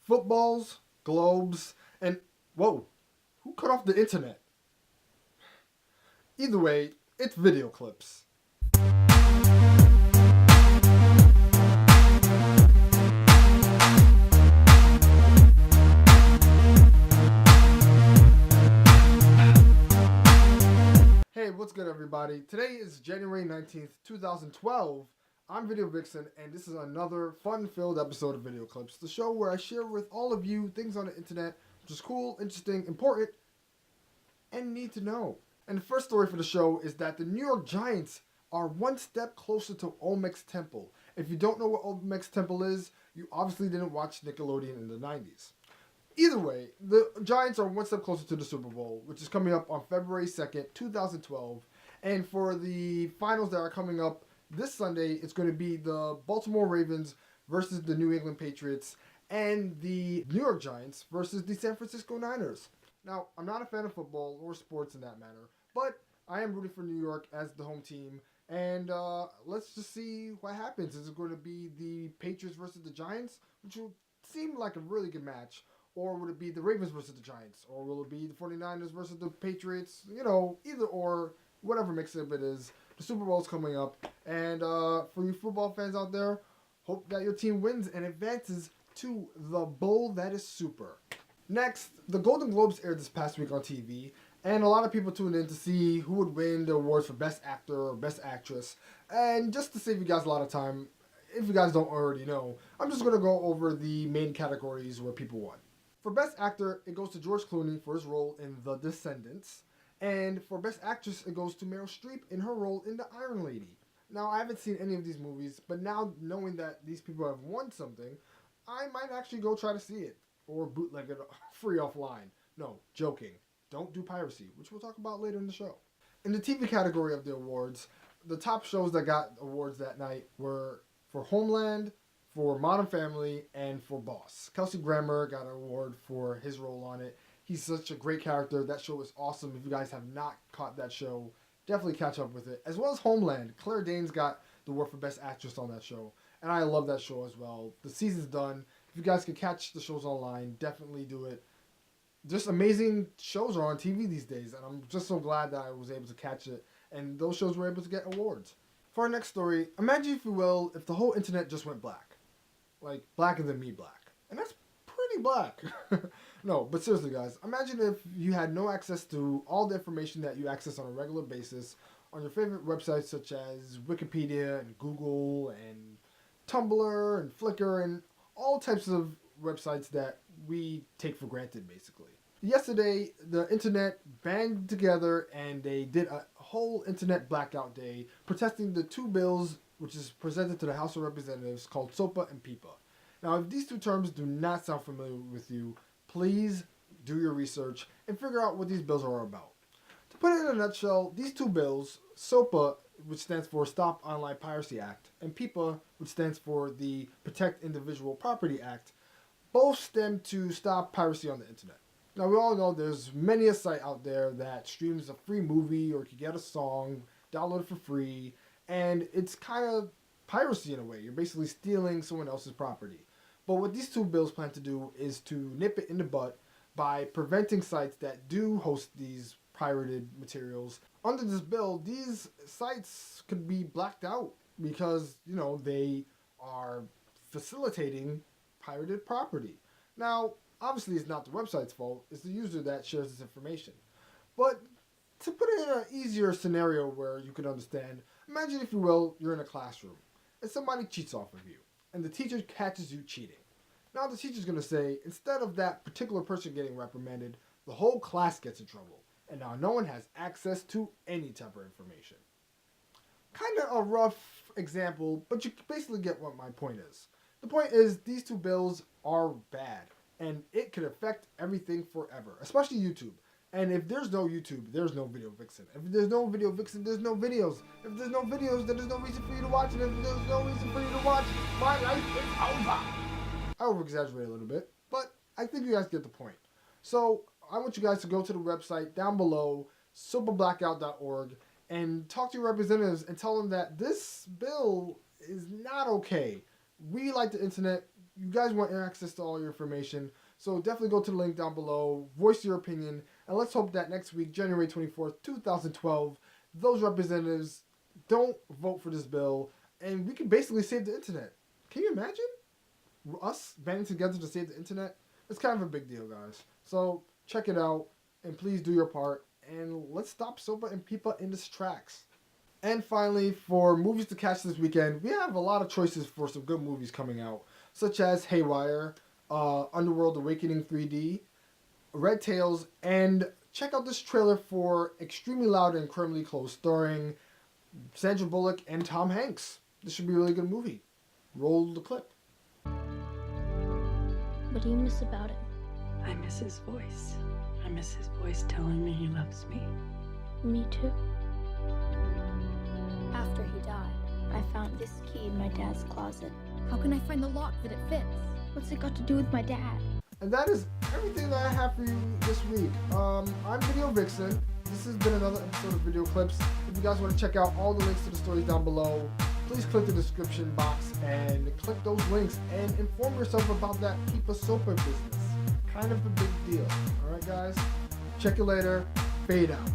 footballs, globes, and whoa, who cut off the internet? Either way, it's video clips. Hey, what's good, everybody? Today is January 19th, 2012. I'm Video Vixen, and this is another fun-filled episode of Video Clips, the show where I share with all of you things on the internet which is cool, interesting, important, and need to know. And the first story for the show is that the New York Giants are one step closer to Olmec's Temple. If you don't know what Olmec's Temple is, you obviously didn't watch Nickelodeon in the 90s. Either way, the Giants are one step closer to the Super Bowl, which is coming up on February 2nd, 2012. And for the finals that are coming up this Sunday, it's going to be the Baltimore Ravens versus the New England Patriots and the New York Giants versus the San Francisco Niners. Now, I'm not a fan of football or sports in that manner, but I am rooting for New York as the home team. And let's just see what happens. Is it going to be the Patriots versus the Giants, which will seem like a really good match? Or would it be the Ravens versus the Giants? Or will it be the 49ers versus the Patriots? You know, either or, whatever mix up it is. The Super Bowl's coming up. And for you football fans out there, hope that your team wins and advances to the bowl that is super. Next, the Golden Globes aired this past week on TV. And a lot of people tuned in to see who would win the awards for Best Actor or Best Actress. And just to save you guys a lot of time, if you guys don't already know, I'm just going to go over the main categories where people won. For Best Actor, it goes to George Clooney for his role in The Descendants. And for Best Actress, it goes to Meryl Streep in her role in The Iron Lady. Now, I haven't seen any of these movies, but now knowing that these people have won something, I might actually go try to see it. Or bootleg it free offline. No, joking. Don't do piracy, which we'll talk about later in the show. In the TV category of the awards, the top shows that got awards that night were for Homeland, for Modern Family, and for Boss. Kelsey Grammer got an award for his role on it. He's such a great character. That show is awesome. If you guys have not caught that show, definitely catch up with it. As well as Homeland. Claire Danes got the award for Best Actress on that show. And I love that show as well. The season's done. If you guys can catch the shows online, definitely do it. Just amazing shows are on TV these days. And I'm just so glad that I was able to catch it. And those shows were able to get awards. For our next story, imagine, if you will, if the whole internet just went black. Like, blacker than me black. And that's pretty black. No, but seriously, guys. Imagine if you had no access to all the information that you access on a regular basis on your favorite websites such as Wikipedia and Google and Tumblr and Flickr and all types of websites that we take for granted, basically. Yesterday, the internet banded together and they did a whole internet blackout day protesting the two bills which is presented to the House of Representatives called SOPA and PIPA. Now, if these two terms do not sound familiar with you, please do your research and figure out what these bills are about. To put it in a nutshell, these two bills, SOPA, which stands for Stop Online Piracy Act, and PIPA, which stands for the Protect Individual Property Act, both stem to stop piracy on the internet. Now, we all know there's many a site out there that streams a free movie or you can get a song, download it for free, and it's kind of piracy in a way. You're basically stealing someone else's property. But what these two bills plan to do is to nip it in the butt by preventing sites that do host these pirated materials. Under this bill, these sites could be blacked out because, you know, they are facilitating pirated property. Now, obviously it's not the website's fault, it's the user that shares this information. But to put it in an easier scenario where you can understand, imagine, if you will, you're in a classroom and somebody cheats off of you and the teacher catches you cheating. Now the teacher's going to say, instead of that particular person getting reprimanded, the whole class gets in trouble. And now no one has access to any type of information. Kind of a rough example, but you basically get what my point is. The point is, these two bills are bad, and it could affect everything forever, especially YouTube. And if there's no YouTube, there's no Video Vixen. If there's no Video Vixen, there's no videos. If there's no videos, then there's no reason for you to watch. And if there's no reason for you to watch, my life is over. I over-exaggerate a little bit, but I think you guys get the point. So I want you guys to go to the website down below, sopablackout.org, and talk to your representatives and tell them that this bill is not okay. We like the internet. you guys want access to all your information. So definitely go to the link down below, voice your opinion, and let's hope that next week, January 24th, 2012, those representatives don't vote for this bill, and we can basically save the internet. Can you imagine us banding together to save the internet? It's kind of a big deal, guys. So check it out, and please do your part, and let's stop SOPA and PIPA in its tracks. And finally, for movies to catch this weekend, we have a lot of choices for some good movies coming out, such as Haywire, Underworld Awakening 3D, Red Tails, and check out this trailer for Extremely Loud and Incredibly Close, starring Sandra Bullock and Tom Hanks. This should be a really good movie. Roll the clip. What do you miss about it? I miss his voice. I miss his voice telling me he loves me. Me too. After he died, I found this key in my dad's closet. How can I find the lock that it fits? What's it got to do with my dad? And that is everything that I have for you this week. I'm Vdeo Vixen. This has been another episode of Video Clips. If you guys want to check out all the links to the stories down below, please click the description box and click those links and inform yourself about that PIPA SOPA business. Kind of a big deal. Alright guys, check you later. Fade out.